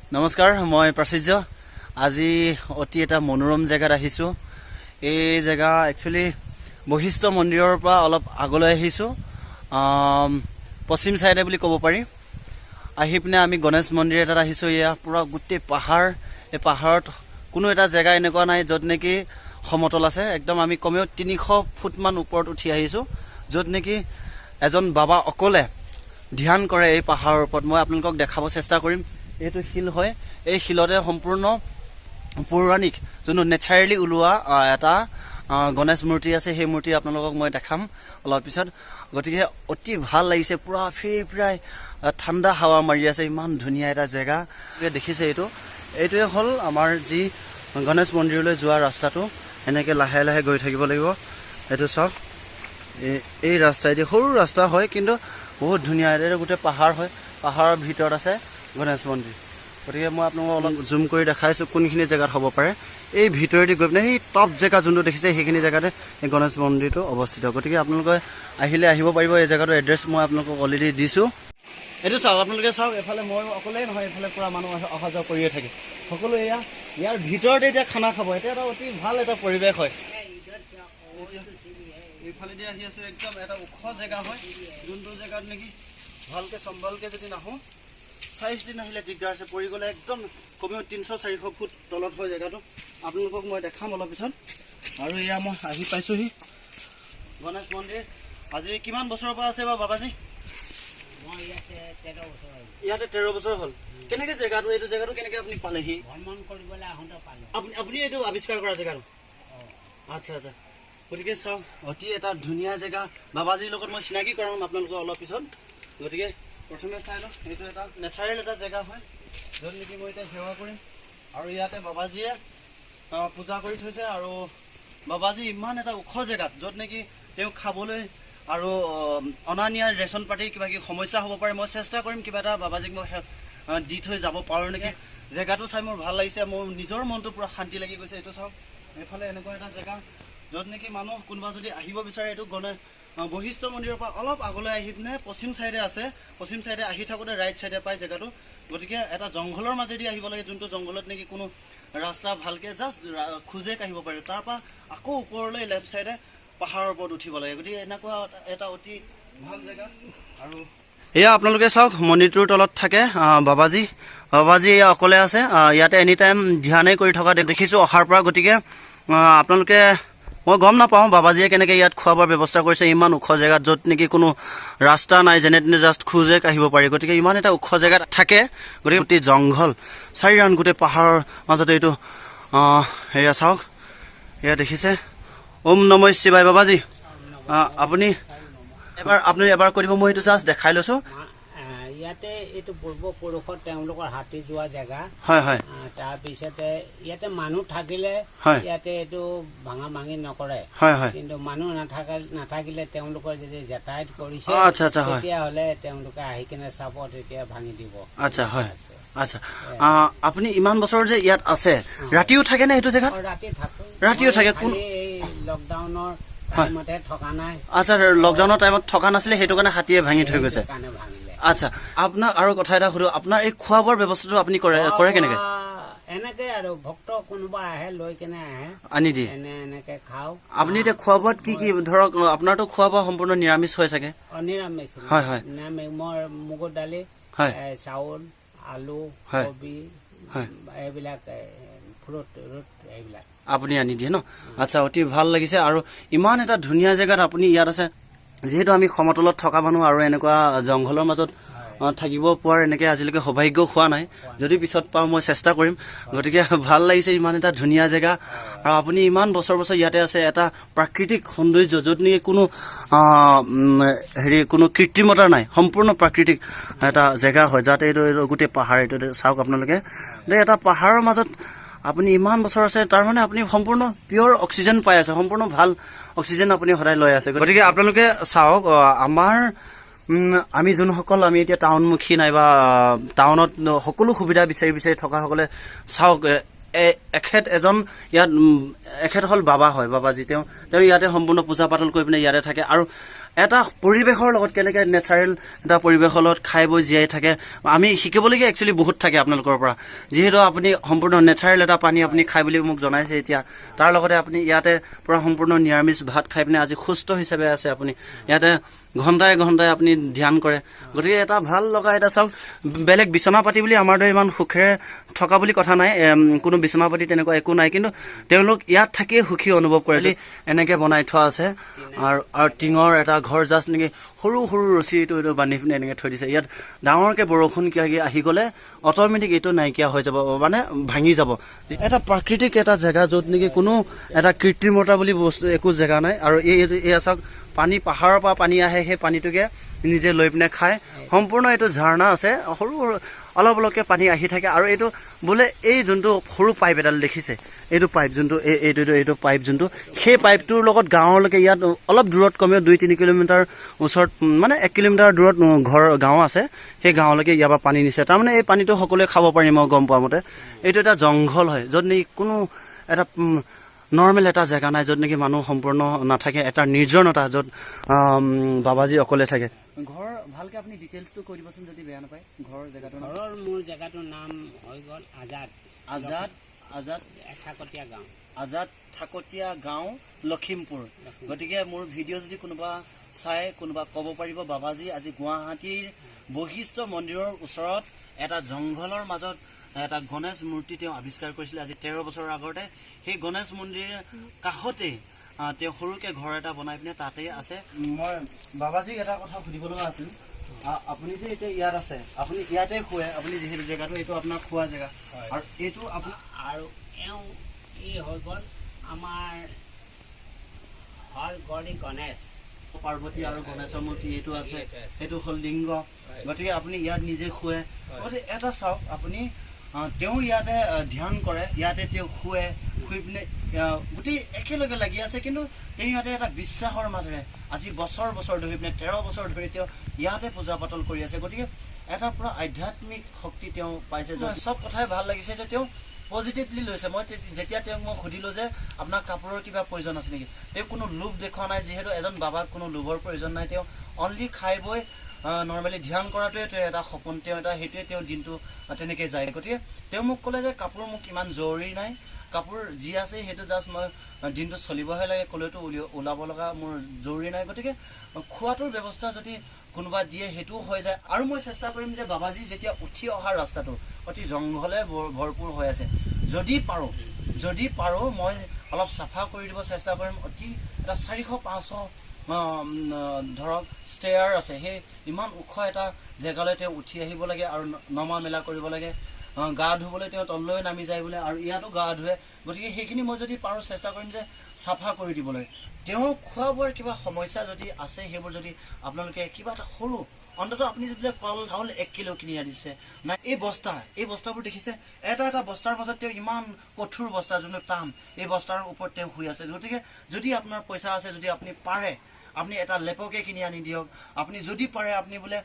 নমস্কাৰ, মই প্ৰাচুৰ্য। আজি অতি এটা মনোৰম জেগাত আহিছোঁ। এই জেগা একচুৱেলি বশিষ্ঠ মন্দিৰৰ পৰা অলপ আগলৈ আহিছোঁ, পশ্চিম চাইডে বুলি ক'ব পাৰি। আহি পিনে আমি গণেশ মন্দিৰ এটাত আহিছোঁ। এয়া পূৰা গোটেই পাহাৰ। এই পাহাৰত কোনো এটা জেগা এনেকুৱা নাই য'ত নেকি সমতল আছে। একদম আমি কমেও 300 ফুটমান ওপৰত উঠি আহিছোঁ, য'ত নেকি এজন বাবা অকলে ধ্যান কৰে এই পাহাৰৰ ওপৰত। মই আপোনালোকক দেখাব চেষ্টা কৰিম। এইটো শিল হয়। এই শিলতে সম্পূৰ্ণ পৌৰাণিক যোনটো নেচাৰেলি ওলোৱা এটা গণেশ মূৰ্তি আছে। সেই মূৰ্তি আপোনালোকক মই দেখাম অলপ পিছত। গতিকে অতি ভাল লাগিছে, পূৰা ফিৰফিৰাই ঠাণ্ডা হাৱা মাৰি আছে। ইমান ধুনীয়া এটা জেগা দেখিছে। এইটোৱে হ'ল আমাৰ যি গণেশ মন্দিৰলৈ যোৱা ৰাস্তাটো। এনেকৈ লাহে লাহে গৈ থাকিব লাগিব। এইটো চাওক, এই ৰাস্তাইদি সৰু ৰাস্তা হয়, কিন্তু বহুত ধুনীয়া। এইটো গোটেই পাহাৰ হয়। পাহাৰৰ ভিতৰত আছে গণেশ মন্দিৰ। গতিকে মই আপোনালোকক অলপ জুম কৰি দেখাইছোঁ কোনখিনি জেগাত হ'ব পাৰে। এই ভিতৰেদি গৈ পিনে সেই টপ জেগা যোনটো দেখিছে সেইখিনি জেগাতে এই গণেশ মন্দিৰটো অৱস্থিত। গতিকে আপোনালোকে আহিলে আহিব পাৰিব। এই জেগাটো এড্ৰেছ মই আপোনালোকক অলৰেডি দিছোঁ। এইটো চাওক, আপোনালোকে চাওক, এফালে মই অকলেই নহয়, এইফালে পূৰা মানুহ অহা যোৱা কৰিয়ে থাকে। সকলো ইয়াৰ ভিতৰতে এতিয়া খানা খাব। এতিয়া এটা অতি ভাল এটা পৰিৱেশ হয়। এইফালেদি আহি আছোঁ, একদম এটা ওখ জেগা হয়, যোনটো জেগাত নেকি ভালকৈ চম্ভালকৈ যদি নাহোঁ, 40 দিন আহিলে দিগদাৰ আছে। পৰি গ'লে একদম কমেও 300-400 ফুট তলত হয় জেগাটো। আপোনালোকক মই দেখাম অলপ পিছত। আৰু এয়া মই আহি পাইছোঁহি গণেশ মন্দিৰ। আজি কিমান বছৰৰ পৰা আছে বা বাবাজী? মই ইয়াতে 13 বছৰ হ'ল। ইয়াতে 13 বছৰ হ'ল। কেনেকৈ এইটো জেগাটো কেনেকৈ আপুনি পালেহি? ভ্ৰমণ কৰিবলৈ আহোঁতে পালোঁ। আপুনি এইটো আৱিষ্কাৰ কৰা জেগাটো? আচ্ছা আচ্ছা। গতিকে চাওক, অতি এটা ধুনীয়া জেগা। বাবাজীৰ লগত মই চিনাকি কৰাম আপোনালোকক অলপ পিছত। গতিকে প্ৰথমে চাই লওক, এইটো এটা নেচাৰেল এটা জেগা হয়, য'ত নেকি মই এতিয়া সেৱা কৰিম। আৰু ইয়াতে বাবাজীয়ে পূজা কৰি থৈছে। আৰু বাবাজী ইমান এটা ওখ জেগাত, য'ত নেকি তেওঁ খাবলৈ আৰু অনা নিয়া ৰেচন পাতিৰ কিবা কিবি সমস্যা হ'ব পাৰে। মই চেষ্টা কৰিম কিবা এটা বাবাজীক মই দি থৈ যাব পাৰোঁ নেকি। জেগাটো চাই মোৰ ভাল লাগিছে, মোৰ নিজৰ মনটো পূৰা শান্তি লাগি গৈছে। এইটো চাওক, এইফালে এনেকুৱা এটা জেগা য'ত নেকি মানুহ কোনোবা যদি আহিব বিচাৰে, এইটো বশিষ্ঠ মন্দিৰৰ পৰা অলপ আগলৈ আহি পিনে পশ্চিম চাইডে আছে। পশ্চিম চাইডে আহি থাকোঁতে ৰাইট চাইডে পায় জেগাটো। গতিকে এটা জংঘলৰ মাজেদি আহিব লাগে, যোনটো জংঘলত নেকি কোনো ৰাস্তা ভালকৈ জাষ্ট খোজে কাঢ়িব পাৰি। তাৰপৰা আকৌ ওপৰলৈ লেফ্ট চাইডে পাহাৰৰ ওপৰত উঠিব লাগে। গতিকে এনেকুৱা এটা অতি ভাল জেগা। আৰু এয়া আপোনালোকে চাওক, মন্দিৰটোৰ তলত থাকে বাবাজী। বাবাজী অকলে আছে ইয়াতে, এনি টাইম ধ্যানেই কৰি থকা দেখিছোঁ অহাৰ পৰা। গতিকে আপোনালোকে, মই গম নাপাওঁ বাবাজীয়ে কেনেকৈ ইয়াত খোৱা বোৱাৰ ব্যৱস্থা কৰিছে ইমান ওখ জেগাত, য'ত নেকি কোনো ৰাস্তা নাই, যেনে তেনে জাষ্ট খোজে কাঢ়িব পাৰি। গতিকে ইমান এটা ওখ জেগাত থাকে। গতিকে গোটেই জংঘল চাৰিৰাউণ্ড গোটেই পাহাৰৰ মাজতে এইটো এয়া চাওক, এয়া দেখিছে। ওম নমঃ শিৱায় বাবাজী। আপুনি এবাৰ কৈ দিব, মই এইটো জাষ্ট দেখাই লৈছোঁ। ইয়াতে এইটো পূৰ্বপুৰুষৰ তেওঁলোকৰ হাতী যোৱা জেগা। হয় হয়। তাৰপিছতে ইয়াতে মানুহ থাকিলে ইয়াতে এইটো ভাঙি নকৰে। হয় হয়। কিন্তু মানুহ নাথাকিলে তেওঁলোকৰ যদি যাতায়াত কৰিছে, আচ্ছা আচ্ছা, হয়, তেতিয়াহ'লে তেওঁলোকে আহি কিনে চাব, তেতিয়া ভাঙি দিব। আচ্ছা হয়। আচ্ছা, আপুনি ইমান বছৰ যে ইয়াত আছে, ৰাতিও থাকে নে এইটো জেগাত? ৰাতিও থাকে। কোন লকডাউনৰ টাইমতে থকা নাই। আচ্ছা, লকডাউনৰ টাইমত থকা নাছিলে, সেইটো কাৰণে হাতীয়ে ভাঙি থৈ গৈছে। আচ্ছা, আপোনাক আৰু কথা এটা সুধো, আপোনাৰ এই খোৱা বোৱাৰ ব্যৱস্থাটো আপুনি কৰে কেনেকে? এনেকে আৰু ভক্ত কোনোবা আহে, লৈ কেনে আহে, আনি দিয়ে, এনেকে খাওঁ। আপুনি এতিয়া খোৱা বোৱাত কি কি ধৰক, আপোনাৰতো খোৱা বোৱা সম্পূৰ্ণ নিৰামিষ হয় চাগে? নিৰামিষ। হয় হয়। নিৰামিষ। মই মগুৰ দালি, চাউল, আলু, কবি, এইবিলাক ফ্ৰুট এইবিলাক আপুনি আনি দিয়ে ন? আচ্ছা, অতি ভাল লাগিছে। আৰু ইমান এটা ধুনীয়া জেগাত আপুনি ইয়াত আছে। যিহেতু আমি সমতলত থকা মানুহ আৰু এনেকুৱা জংঘলৰ মাজত থাকিব পোৱাৰ এনেকৈ আজিলৈকে সৌভাগ্য হোৱা নাই। যদি পিছত পাওঁ মই চেষ্টা কৰিম। গতিকে ভাল লাগিছে, ইমান এটা ধুনীয়া জেগা। আৰু আপুনি ইমান বছৰ ইয়াতে আছে, এটা প্ৰাকৃতিক সৌন্দৰ্য, য'ত নেকি কোনো কৃত্ৰিমতা নাই, সম্পূৰ্ণ প্ৰাকৃতিক এটা জেগা হয়। যাতে এইটো গোটেই পাহাৰ, এইটো চাওক আপোনালোকে, এটা পাহাৰৰ মাজত আপুনি ইমান বছৰ আছে, তাৰমানে আপুনি সম্পূৰ্ণ পিয়ৰ অক্সিজেন পাই আছে, সম্পূৰ্ণ ভাল অক্সিজেন আপুনি সদায় লৈ আছে। গতিকে আপোনালোকে চাওক, আমি যোনসকল আমি এতিয়া টাউনমুখী নাইবা টাউনত সকলো সুবিধা বিচাৰি থকাসকলে চাওক, এখেত হ'ল বাবা হয়, বাবাজী। তেওঁ ইয়াতে সম্পূৰ্ণ পূজা পাতল কৰি পিনে ইয়াতে থাকে। আৰু এটা পৰিৱেশৰ লগত কেনেকৈ নেচাৰেল এটা পৰিৱেশৰ লগত খাই বৈ জীয়াই থাকে আমি শিকিবলগীয়া একচুৱেলি বহুত থাকে আপোনালোকৰ পৰা যিহেতু আপুনি সম্পূৰ্ণ নেচাৰেল এটা পানী আপুনি খাই বুলি মোক জনাইছে এতিয়া তাৰ লগতে আপুনি ইয়াতে পৰা সম্পূৰ্ণ নিৰামিষ ভাত খাই পিনে আজি সুস্থ হিচাপে আছে আপুনি ইয়াতে ঘণ্টাই ঘণ্টাই আপুনি ধ্যান কৰে গতিকে এটা ভাল লগা এটা চাওক বেলেগ বিচনা পাতি বুলি আমাৰ দৰে ইমান সুখেৰে থকা বুলি কথা নাই কোনো বিচনা পাতি তেনেকুৱা একো নাই কিন্তু তেওঁলোক ইয়াত থাকিয়ে সুখী অনুভৱ কৰে এনেকৈ বনাই থোৱা আছে আৰু টিঙৰ এটা ঘৰ জাষ্ট নেকি সৰু সৰু ৰছীটো এইটো বান্ধি পিনে এনেকৈ থৈ দিছে ইয়াত ডাঙৰকৈ বৰষুণ আহি গ'লে অট'মেটিক এইটো নাইকিয়া হৈ যাব মানে ভাঙি যাব এটা প্ৰাকৃতিক এটা জেগা য'ত নেকি কোনো এটা কৃত্ৰিমতা বুলি বস্তু একো জেগা নাই আৰু এয়া চাওক পানী পাহাৰৰ পৰা পানী আহে সেই পানীটোকে নিজে লৈ পিনে খায় সম্পূৰ্ণ এইটো ঝাৰণা আছে সৰু অলপ অলপকৈ পানী আহি থাকে আৰু এইটো বোলে এই যোনটো সৰু পাইপ এডাল দেখিছে এইটো পাইপ যোনটো এইটো পাইপ যোনটো সেই পাইপটোৰ লগত গাঁৱলৈকে ইয়াত অলপ দূৰত কমেও 2-3 কিলোমিটাৰ ওচৰত মানে 1 কিলোমিটাৰ দূৰত গাঁও আছে সেই গাঁৱলৈকে ইয়াৰ পৰা পানী নিছে তাৰমানে এই পানীটো সকলোৱে খাব পাৰি মই গম পোৱা মতে এইটো এটা জংঘল হয় য'ত নেকি কোনো এটা নৰ্মেল এটা জেগা নাই য'ত নেকি মানুহ সম্পূৰ্ণ নাথাকে এটা নিৰ্জনতা য'ত বাবাজী অকলে থাকে ঘৰ ভালকৈ আপুনি ডিটেইলছটো কৈ দিবচোন যদি বেয়া নাপায় ঘৰৰ জেগাটোৰ মোৰ জেগাটোৰ নাম হৈ গ'ল আজাদ থাকতীয়া গাঁও লখিমপুৰ গতিকে মোৰ ভিডিঅ' যদি কোনোবা চাই কোনোবা ক'ব পাৰিব বাবাজী আজি গুৱাহাটীৰ বৈশিষ্ট্য মন্দিৰৰ ওচৰত এটা জংঘলৰ মাজত এটা গণেশ মূৰ্তি তেওঁ আৱিষ্কাৰ কৰিছিলে আজি 13 বছৰৰ আগতে সেই গণেশ মন্দিৰৰ কাষতে তেওঁ সৰুকৈ ঘৰ এটা বনাই পিনে তাতেই আছে মই বাবাজীক এটা কথা সুধিব লগা আছিল আপুনি যে এতিয়া ইয়াত আছে আপুনি ইয়াতে শুৱে আপুনি যিহেতু জেগাটো এইটো আপোনাৰ খোৱা জেগা আৰু এইটো আপোনাৰ আৰু এওঁ এই হৈ গ'ল আমাৰ হৰগড়ি গণেশ পাৰ্বতী আৰু গণেশৰ মূৰ্তি এইটো আছে সেইটো হ'ল লিংগ গতিকে আপুনি ইয়াত নিজে শুৱে গতিকে এটা চাওক আপুনি তেওঁ ইয়াতে ধ্যান কৰে ইয়াতে তেওঁ শুৱে শুই পিনে গোটেই একেলগে লাগি আছে কিন্তু তেওঁ ইয়াতে এটা বিশ্বাসৰ মাজেৰে আজি বছৰ ধৰি পিনে 13 বছৰ ধৰি তেওঁ ইয়াতে পূজা পাতল কৰি আছে গতিকে এটা পুৰা আধ্যাত্মিক শক্তি তেওঁ পাইছে চব কথাই ভাল লাগিছে যে তেওঁ পজিটিভলি লৈছে মই যেতিয়া তেওঁক মই সুধিলোঁ যে আপোনাৰ কাপোৰৰ কিবা প্ৰয়োজন আছে নেকি তেওঁ কোনো লোভ দেখুওৱা নাই যিহেতু এজন বাবাক কোনো লোভৰ প্ৰয়োজন নাই তেওঁ অনলি খাই বৈ নৰ্মেলি ধ্যান কৰাটোৱে এটা সপোন তেওঁ এটা সেইটোৱে তেওঁ দিনটো তেনেকৈ যায় গতিকে তেওঁ মোক ক'লে যে কাপোৰ মোক ইমান জৰুৰী নাই কাপোৰ যি আছে সেইটো জাষ্ট মই দিনটো চলিবহে লাগে ক'লেতো ওলাব লগা মোৰ জৰুৰী নাই গতিকে খোৱাটোৰ ব্যৱস্থা যদি কোনোবা দিয়ে সেইটোও হৈ যায় আৰু মই চেষ্টা কৰিম যে বাবাজী যেতিয়া উঠি অহাৰ ৰাস্তাটো অতি জংঘলে ভৰপূৰ হৈ আছে যদি পাৰোঁ মই অলপ চাফা কৰি দিব চেষ্টা কৰিম অতি এটা 400-500 ধৰক ষ্টেয়াৰ আছে সেই ইমান ওখ এটা জেগালৈ তেওঁ উঠি আহিব লাগে আৰু নমা মেলা কৰিব লাগে গা ধুবলৈ তেওঁ তললৈ নামি যায় বোলে আৰু ইয়াতো গা ধুৱে গতিকে সেইখিনি মই যদি পাৰোঁ চেষ্টা কৰিম যে চাফা কৰি দিবলৈ তেওঁ খোৱা বোৱাৰ কিবা সমস্যা যদি আছে সেইবোৰ যদি আপোনালোকে কিবা এটা সৰু অন্ততঃ আপুনি যদি কল চাউল 1 কিলো কিনি আনিছে না এই বস্তাবোৰ দেখিছে এটা বস্তাৰ মাজত তেওঁ ইমান কঠোৰ বস্তা যোনটো টান এই বস্তাৰ ওপৰত তেওঁ শুই আছে গতিকে যদি আপোনাৰ পইচা আছে যদি আপুনি পাৰে আপনি এটা লেপকে কিনি আনি দিয়ক আপনি যদি পাৰে আপনি বোলে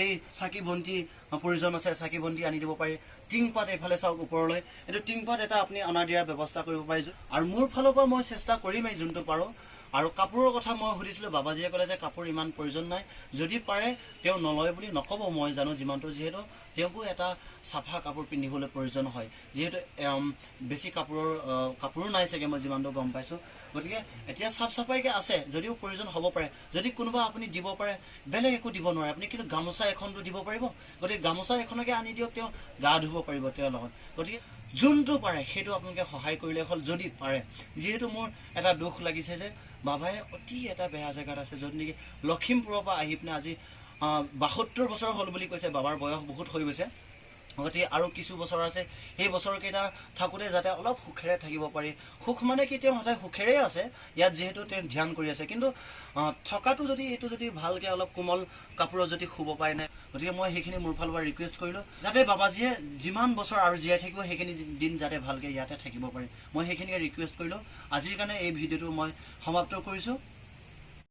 এই চাকি বন্তি প্ৰয়োজন আছে চাকি বন্তি আনি দিব পাৰে টিংপাত এফালে চাওক ওপৰলৈ এটো টিংপাত এটা আপনি অনা দিয়াৰ ব্যৱস্থা কৰিব পাৰিছো আৰু মোৰ ফালৰ পৰা মই চেষ্টা কৰিম এই যোনটো পাৰো আৰু কাপোৰৰ কথা মই সুধিছিলো বাবাজীয়ে ক'লে যে কাপোৰ ইমান প্ৰয়োজন নাই যদি পাৰে তেওঁ নলয় বুলি নকব মই জানো যিমানটো যেহেতু তেওঁকো এটা সাফা কাপোৰ পিন্ধিবলৈ প্ৰয়োজন হয় যেহেতু বেছি কাপোৰ নাই চাগে মই যিমানটো গম পাইছো গতিকে এতিয়া সাফ সাফাইকে আছে যদিও প্ৰয়োজন হ'ব পাৰে যদি কোনোবা আপুনি দিব পাৰে বেলেগ একো দিব নোৱাৰে আপুনি কিন্তু গামোচা এখনটো দিব পাৰিব গতিকে গামোচা এখনকে আনি দিয়ক তেওঁ গা ধুব পাৰিব তেওঁৰ লগত গতিকে যোনটো পাৰে সেইটো আপোনালোকে সহায় কৰিলে হ'ল যদি পাৰে যেহেতু মোৰ এটা দুখ লাগিছে যে বাবাই অতি এটা বেয়া জায়গাত আছে য'ত নেকি লখিমপুৰৰ পৰা আহি পিনে আজি 72 বছৰ হ'ল বুলি কৈছে বাবাৰ বয়স বহুত হৈ গৈছে গতিকে আৰু কিছু বছৰ আছে সেই বছৰকেইটা থাকোতে যাতে অলপ সুখেৰে থাকিব পাৰি সুখ মানে কি তেওঁ সদায় সুখেৰে আছে ইয়াত যেহেতু তেওঁ ধ্যান কৰি আছে কিন্তু থকাটো যদি এইটো যদি ভালকৈ অলপ কোমল কাপোৰত যদি শুব পায় নাই গতিকে মই সেইখিনি মোৰ ফালৰ পৰা ৰিকুৱেষ্ট কৰিলোঁ যাতে বাবাজীয়ে যিমান বছৰ আৰু জীয়াই থাকিব সেইখিনি দিন যাতে ভালকৈ ইয়াতে থাকিব পাৰে মই সেইখিনিকে ৰিকুৱেষ্ট কৰিলোঁ আজিৰ কাৰণে এই ভিডিঅ'টো মই সমাপ্ত কৰিছোঁ